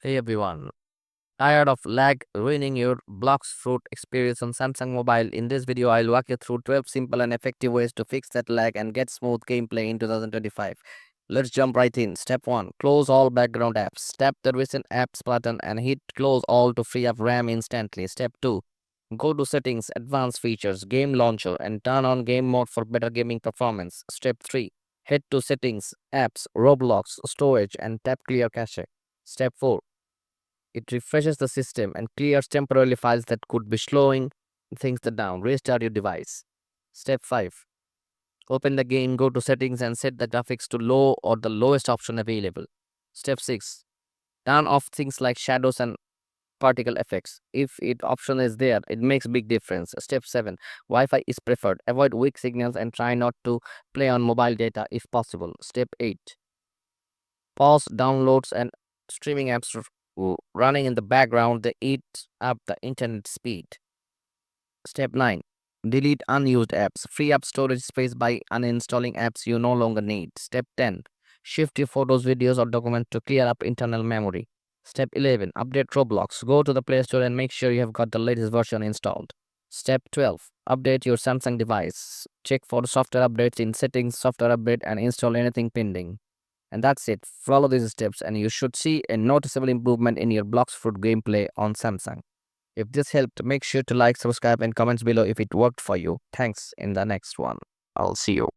Hey everyone, tired of lag ruining your Blox Fruit experience on Samsung Mobile? In this video, I'll walk you through 12 simple and effective ways to fix that lag and get smooth gameplay in 2025. Let's jump right in. Step 1. Close all background apps. Tap the recent apps button and hit close all to free up RAM instantly. Step 2. Go to settings, advanced features, game launcher and turn on game mode for better gaming performance. Step 3. Head to settings, apps, Roblox, storage and tap clear cache. Step 4. It refreshes the system and clears temporarily files that could be slowing things down. Restart your device. Step 5. Open the game, go to settings and set the graphics to low or the lowest option available. Step 6. Turn off things like shadows and particle effects. If it option is there, it makes big difference. Step 7. Wi-Fi is preferred. Avoid weak signals and try not to play on mobile data if possible. Step 8. Pause downloads and streaming apps running in the background. They eat up the internet speed. Step 9. Delete unused apps. Free up storage space by uninstalling apps you no longer need. Step 10. Shift your photos, videos, or documents to clear up internal memory. Step 11. Update Roblox. Go to the Play Store and make sure you have got the latest version installed. Step 12. Update your Samsung device. Check for software updates in settings, software update, and install anything pending. And that's it. Follow these steps and you should see a noticeable improvement in your Blox Fruit gameplay on Samsung. If this helped, make sure to like, subscribe, and comments below if it worked for you. Thanks in the next one. I'll see you.